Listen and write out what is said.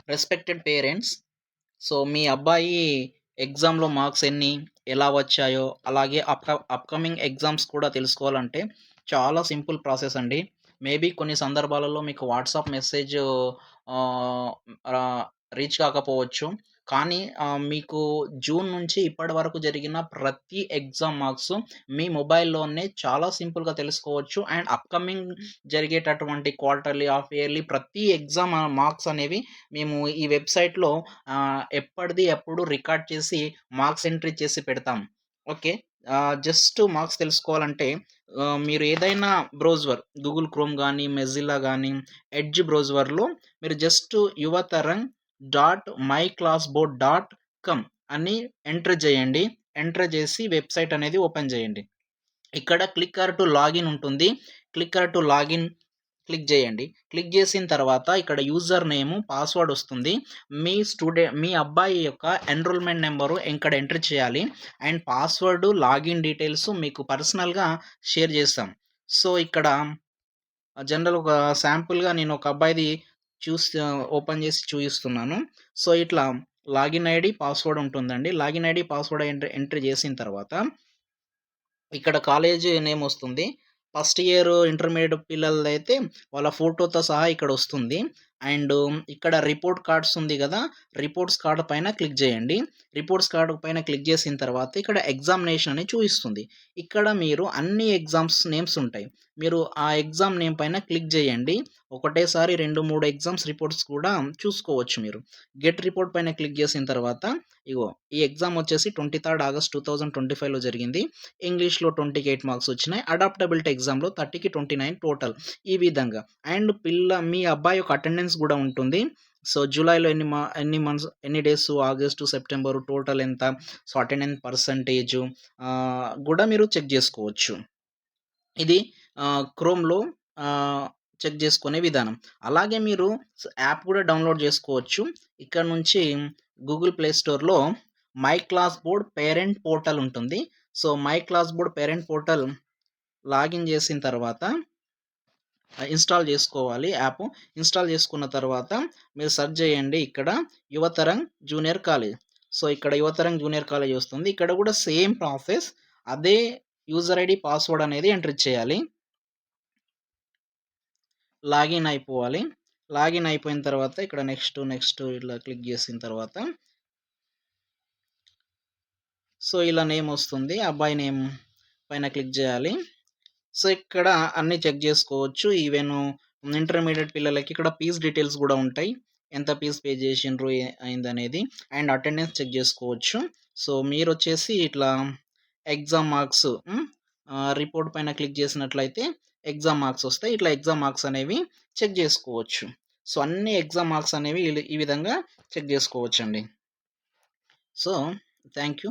Respected parents. So, మీ అబ్బాయి ఎగ్జామ్‌లో marks ఎన్ని, ఎలా వచ్చాయో, అలాగే అప్‌కమింగ్ ఎగ్జామ్స్ కూడా తెలుసుకోవాలంటే చాలా సింపుల్ ప్రాసెస్ అండి. మేబీ కొన్ని సందర్భాలలో మీకు వాట్సాప్ మెసేజ్ ఆహ్, ఆహ్, రీచ్ కాకపోవచ్చు. కానీ మీకు జూన్ నుంచి ఇప్పటి వరకు జరిగిన ప్రతి ఎగ్జామ్ మార్క్స్ మీ మొబైల్‌లోనే చాలా సింపుల్‌గా తెలుసుకోవచ్చు. అండ్ అప్‌కమింగ్ జరిగేటటువంటి క్వార్టర్లీ, హాఫ్ ఇయర్లీ ప్రతి ఎగ్జామ్ మార్క్స్ అనేవి మేము ఈ వెబ్‌సైట్‌లో ఎప్పటిది ఎప్పుడు రికార్డ్ చేసి మార్క్స్ ఎంట్రీ చేసి పెడతాం. ఓకే. జస్ట్ మార్క్స్ తెలుసుకోవాలంటే మీరు ఏదైనా బ్రౌజర్ గూగుల్ క్రోమ్ గానీ, మెజిల్లా గానీ, ఎడ్జ్ బ్రౌజర్‌లో మీరు just Yuvatarang dot my class board dot com అని ఎంటర్ చేయండి. ఎంటర్ చేసి వెబ్‌సైట్ అనేది ఓపెన్ చేయండి. ఇక్కడ క్లిక్కర్ టు లాగిన్ ఉంటుంది. క్లిక్కర్ టు లాగిన్ క్లిక్ చేయండి. క్లిక్ చేసిన తర్వాత ఇక్కడ యూజర్ నేము, పాస్వర్డ్ వస్తుంది. మీ అబ్బాయి యొక్క ఎన్రోల్‌మెంట్ నంబరు ఇక్కడ ఎంటర్ చేయాలి. అండ్ పాస్వర్డ్, లాగిన్ డీటెయిల్స్ మీకు పర్సనల్‌గా షేర్ చేస్తాం. సో, ఇక్కడ జనరల్ ఒక శాంపుల్‌గా నేను ఒక అబ్బాయిది ఓపెన్ చేసి చూయిస్తున్నాను. సో, ఇట్లా లాగిన్ ఐడీ, పాస్వర్డ్ ఉంటుందండి. లాగిన్ ఐడీ, పాస్వర్డ్ ఎంటర్ చేసిన తర్వాత ఇక్కడ కాలేజీ నేమ్ వస్తుంది. ఫస్ట్ ఇయర్ ఇంటర్మీడియేట్ పిల్లలదైతే వాళ్ళ ఫోటోతో సహా ఇక్కడొస్తుంది. అండ్ ఇక్కడ రిపోర్ట్ కార్డ్స్ ఉంది గదా! రిపోర్ట్స్ కార్డ్ పైన క్లిక్ జేయండి. రిపోర్ట్స్ కార్డ్ పైన క్లిక్ చేసిన తర్వాత ఇక్కడ ఎగ్జామినేషన్ అని చూయిస్తుంది. ఇక్కడ మీరు అన్ని ఎగ్జామ్స్ నేమ్స్ ఉంటాయి. మీరు ఆ ఎగ్జామ్ నేమ్ పైన క్లిక్ జేయండి. ఒకటేసారి 2, 3 ఎగ్జామ్స్ రిపోర్ట్స్ కూడా చూసుకోవచ్చు మీరు. గెట్ రిపోర్ట్ పైన క్లిక్ చేసిన తర్వాత ఇగో ఈ ఎగ్జామ్ వచ్చేసి 23 ఆగస్ట్ 2025లో జరిగింది. ఇంగ్లీష్‌లో 20కి 8 మార్క్స్ వచ్చినాయి. అడాప్టబిలిటీ ఎగ్జామ్‌లో 30కి 29 టోటల్. ఈ విధంగా. అండ్ మీ అబ్బాయి యొక్క అటెండెన్స్ గూడా ఉంటుంది. సో, జూలైలో ఎన్ని డేసు, ఆగస్టు, సెప్టెంబరు టోటల్ ఎంత, సో, అటెండెన్స్ పర్సెంటేజు గూడా మీరు చెక్ జేసుకోవచ్చు. ఇది క్రోమ్‌లో ఆహ్, చెక్ జేసుకునే విధానం. అలాగే మీరు యాప్ గూడా డౌన్‌లోడ్ జేసుకోవచ్చు. ఇక్కడ నుంచి గూగుల్ ప్లే స్టోర్‌లో my class board parent portal ఉంటుంది. So, my class board parent portal login జేసిన తర్వాత ఇన్‌స్టాల్ జేసుకోవాలి యాపు. ఇన్‌స్టాల్ జేసుకున్న తర్వాత మీరు సెర్చ్ జేయండి ఇక్కడ యువతరంగ్ జూనియర్ కాలేజ్. సో, ఇక్కడ యువతరంగ్ జూనియర్ కాలేజ్ వస్తుంది. ఇక్కడ గూడా సేమ్ ప్రాసెస్. అదే యూజర్ ఐడీ, పాస్వర్డ్ అనేది ఎంటర్ చేయాలి. లాగిన్ అయిపోవాలి. లాగిన్ అయిపోయిన తర్వాత ఇక్కడ నెక్స్ట్ ఇలా క్లిక్ చేసిన తర్వాత సో, ఇలా నేమ్ వస్తుంది. అబ్బాయి నేమ్ పైన క్లిక్ జేయాలి. సో, ఇక్కడ అన్నీ చెక్ జేసుకోవచ్చు. ఈవెను ఇంటర్మీడియేట్ పిల్లలకి ఇక్కడ ఫీస్ డీటెయిల్స్ గూడా ఉంటాయి. ఎంత ఫీస్ పే జేసిండ్రు, అయిందనేది. అండ్ అటెండెన్స్ చెక్ జేసుకోవచ్చు. సో, మీరొచ్చేసి ఇట్లా ఎగ్జామ్ మార్క్స్ రిపోర్ట్ పైన క్లిక్ చేసినట్లయితే ఎగ్జామ్ మార్క్స్ వస్తాయి. ఇట్లా ఎగ్జామ్ మార్క్స్ అనేవి చెక్ జేసుకోవచ్చు. సో, అన్ని ఎగ్జామ్ మార్క్స్ అనేవి ఈ విధంగా చెక్ జేసుకోవచ్చండి. So, thank you.